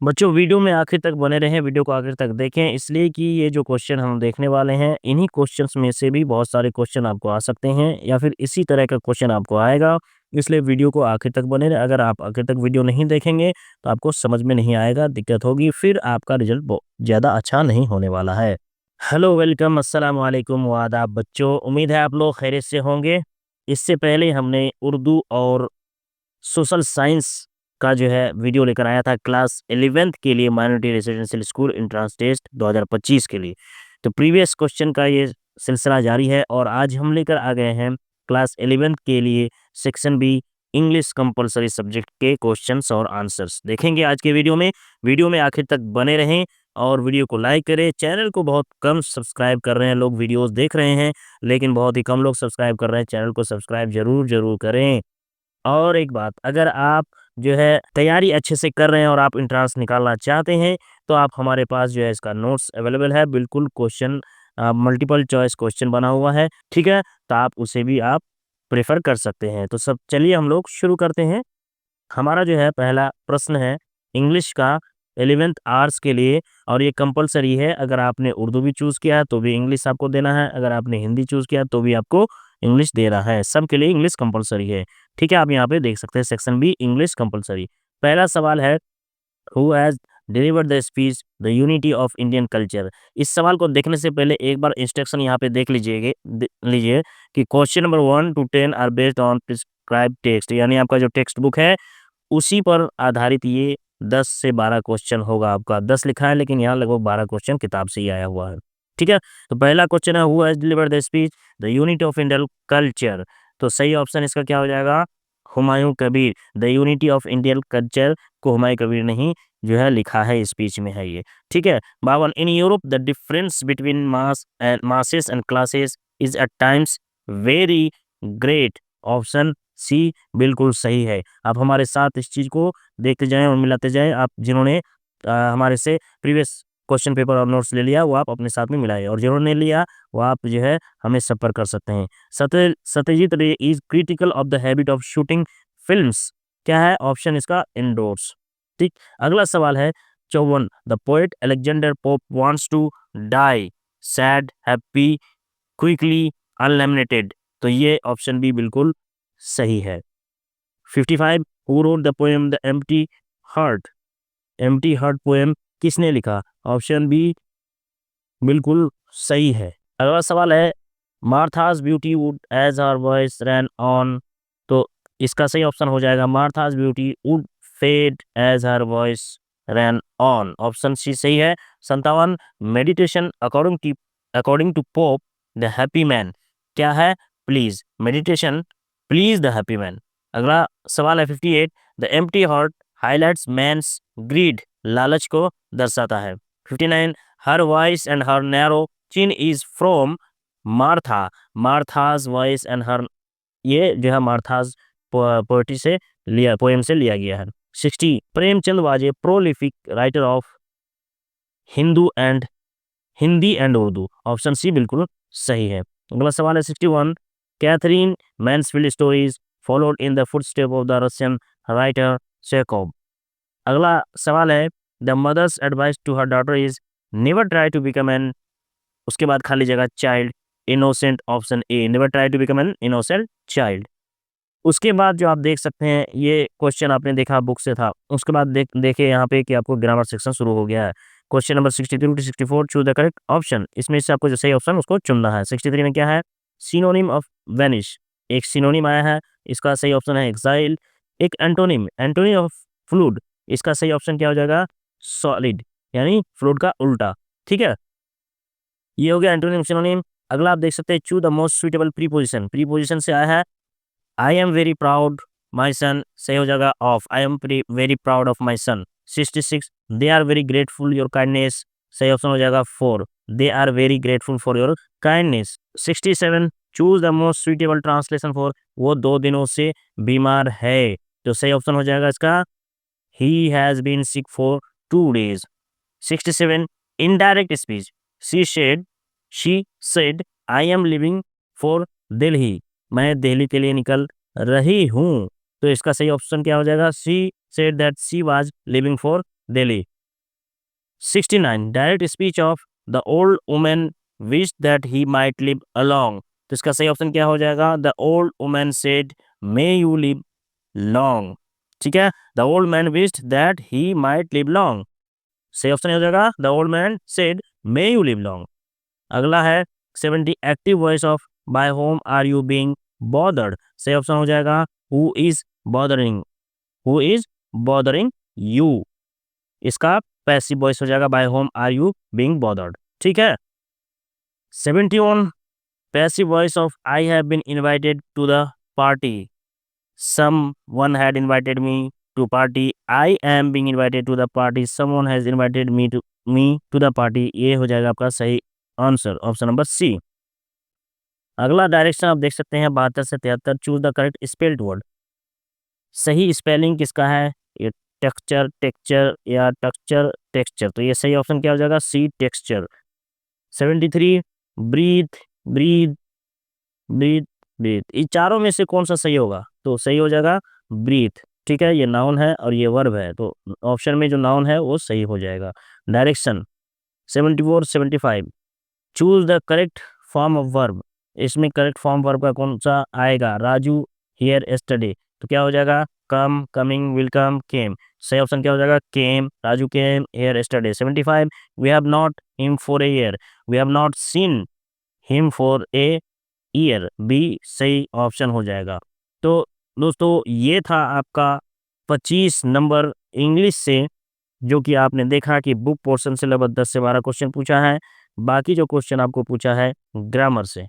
बच्चों वीडियो में आखिर तक बने रहें, वीडियो को आखिर तक देखें, इसलिए कि ये जो क्वेश्चन हम देखने वाले हैं, इन्हीं क्वेश्चंस में से भी बहुत सारे क्वेश्चन आपको आ सकते हैं या फिर इसी तरह का क्वेश्चन आपको आएगा। इसलिए वीडियो को आखिर तक बने रहें। अगर आप आखिर तक वीडियो नहीं देखेंगे तो आपको समझ में नहीं आएगा, दिक्कत होगी, फिर आपका रिजल्ट ज़्यादा अच्छा नहीं होने वाला है। हेलो, वेलकम, अस्सलाम वालेकुम व आदाब बच्चों। उम्मीद है आप लोग खैरियत से होंगे। इससे पहले हमने उर्दू और सोशल साइंस का जो है वीडियो लेकर आया था क्लास 11th के लिए, minority residential school entrance test 2025 के लिए। तो प्रीवियस क्वेश्चन का ये सिलसिला जारी है और आज हम लेकर आ गए हैं क्लास 11th के लिए section B English compulsory subject के क्वेश्चंस और आंसर्स देखेंगे आज के वीडियो में आखिर तक बने रहें और वीडियो को लाइक करें। चैनल को बहुत कम सब्सक्राइब कर रहे हैं लोग, वीडियोस देख रहे हैं लेकिन बहुत ही कम लोग सब्सक्राइब कर रहे हैं। चैनल को सब्सक्राइब ज़रूर करें। और एक बात, अगर आप जो है तैयारी अच्छे से कर रहे हैं और आप एंट्रेंस निकालना चाहते हैं तो आप हमारे पास जो है इसका नोट्स अवेलेबल है, बिल्कुल क्वेश्चन मल्टीपल चॉइस क्वेश्चन बना हुआ है, ठीक है, तो आप उसे भी आप प्रेफर कर सकते हैं। तो सब चलिए हम लोग शुरू करते हैं। हमारा जो है पहला प्रश्न है इंग्लिश का 11th आवर्स के लिए और ये कंपलसरी है। अगर आपने उर्दू भी चूज़ किया है तो भी इंग्लिश आपको देना है, अगर आपने हिंदी चूज़ किया तो भी आपको इंग्लिश दे रहा है, सबके लिए इंग्लिश कंपलसरी है, ठीक है। आप यहाँ पे देख सकते हैं सेक्शन बी इंग्लिश कंपलसरी। पहला सवाल है who has delivered the speech the unity of Indian culture. इस सवाल को देखने से पहले एक बार इंस्ट्रक्शन यहाँ पे देख लीजिए कि question number 1 to 10 are based on prescribe text, यानी आपका जो टेक्स्ट बुक है उसी पर आधारित ये 10 से 12 क्वेश्चन होगा। आपका 10 लिखा है लेकिन यहाँ लगभग 12 क्वेश्चन किताब से ही आया हुआ है, ठीक है। तो पहला क्वेश्चन है who has delivered the speech the unity of Indian culture. तो सही ऑप्शन इसका क्या हो जाएगा, Humayun Kabir. The unity of Indian culture को हुमायूं कबीर नहीं जो है लिखा है, स्पीच में है ये, ठीक है। 52 in Europe the difference between masses and classes is at times very great. Option C बिल्कुल सही है। आप हमारे साथ इस चीज़ को देखते जाएं और मिलाते जाएं। आप जिन्होंने हमारे से प्रीवियस क्वेश्चन पेपर और नोट्स ले लिया वो आप अपने साथ में मिलाएं और जिन्होंने लिया वो आप जो है हमें संपर्क कर सकते हैं। सत्यजीत रे is critical of the habit of shooting films. क्या है ऑप्शन इसका, इंडोर्स, ठीक। अगला सवाल है 54 the poet Alexander Pope wants to die sad happy quickly unlamented. तो ये ऑप्शन भी बिल्कुल सही है। 55 who wrote the poem the heart. Empty heart poem किसने लिखा, ऑप्शन बी बिल्कुल सही है। अगला सवाल है Martha's beauty would as her voice ran on. तो इसका सही ऑप्शन हो जाएगा Martha's beauty would fade as her voice ran on. Option C सही है। 57 meditation according to Pope the happy man. क्या है, please meditation please the happy man. अगला सवाल है 58 the empty heart highlights man's greed. लालच को दर्शाता है। 59 her voice and her narrow chin is from Martha. मार्थाज voice and हर, ये जो है मार्थाज पोएट्री से लिया, पोएम से लिया गया है। 60 Premchand was a prolific writer of Hindu and Hindi and Urdu. Option C बिल्कुल सही है। अगला सवाल है 61 Katherine Mansfield stories followed in the footstep of the Russian writer Chekhov. अगला सवाल है the mother's advice to her daughter is never try to become an, उसके बाद खाली जगह child innocent. Option A never try to become an innocent child. उसके बाद जो आप देख सकते हैं ये क्वेश्चन आपने देखा बुक से था, उसके बाद देखिए यहाँ पे कि आपको ग्रामर सेक्शन शुरू हो गया है। Question number 63 to 64 choose the correct option. इसमें से आपको जो सही ऑप्शन उसको चुनना है। 63 में क्या है, सिनोनिम ऑफ वैनिश। एक सिनोनिम आया है, इसका सही ऑप्शन है एक्साइल। एक एंटोनिम ऑफ फ्लूड, इसका सही ऑप्शन क्या हो जाएगा, सॉलिड, यानी फ्लूड का उल्टा, ठीक है। ये हो गया एंटोनिम सिनोनिम। अगला आप देख सकते हैं choose the most suitable preposition. Preposition से आया है I am very proud my son, सही हो जाएगा of, I am very proud of my son. 66 they are very grateful your kindness, सही ऑप्शन हो जाएगा 4, they are very grateful for your kindness. 67 choose the most suitable translation for, वो 2 दिनों से बीमार है, तो सही ऑप्शन हो जाएगा इसका ही has been sick for 2 days। 67 indirect speech she said I am living for Delhi, मैं दिल्ली के लिए निकल रही हूँ, तो इसका सही ऑप्शन क्या हो जाएगा, she said that she was living for Delhi. 69 direct speech of the old woman wish that he might live along. तो इसका सही ऑप्शन क्या हो जाएगा? The old woman said may you live long. ठीक है, the old man wished that he might live long, सही option हो जाएगा the old man said may you live long. अगला है 70 active voice of bye whom are you being bothered. सही option हो जाएगा who is bothering, who is bothering you. इसका passive voice हो जाएगा by whom are you being bothered. ठीक है, 71 passive voice of I have been invited to the party, someone had invited me to party, I am being invited to the party, someone has invited me to the party। ये हो जाएगा आपका सही answer, option number C. अगला direction आप देख सकते हैं 72 से 73, choose the correct spelled word. सही स्पेलिंग किसका है? ये टेक्सचर, टेक्सचर या टेक्सचर, टेक्सचर। तो ये सही ऑप्शन क्या हो जाएगा? C, texture. 73 breath, breath, breath, breath, ये चारों में से कौन सा सही होगा? तो सही हो जाएगा ब्रीथ। ठीक है, ये नाउन है और ये वर्ब है, तो ऑप्शन में जो नाउन है वो सही हो जाएगा। Direction 74 75 choose the correct form of verb. इसमें करेक्ट फॉर्म वर्ब का कौन सा आएगा? राजू हियर यस्टरडे, तो क्या हो जाएगा? Come, coming, will come, came. सही ऑप्शन क्या हो जाएगा? Came, Raju came here yesterday. 75 we have not him for a year, we have not seen him for a year, B सही ऑप्शन हो जाएगा। तो दोस्तों ये था आपका 25 नंबर इंग्लिश से, जो कि आपने देखा कि बुक पोर्शन से लगभग 10 से 12 क्वेश्चन पूछा है, बाकी जो क्वेश्चन आपको पूछा है ग्रामर से।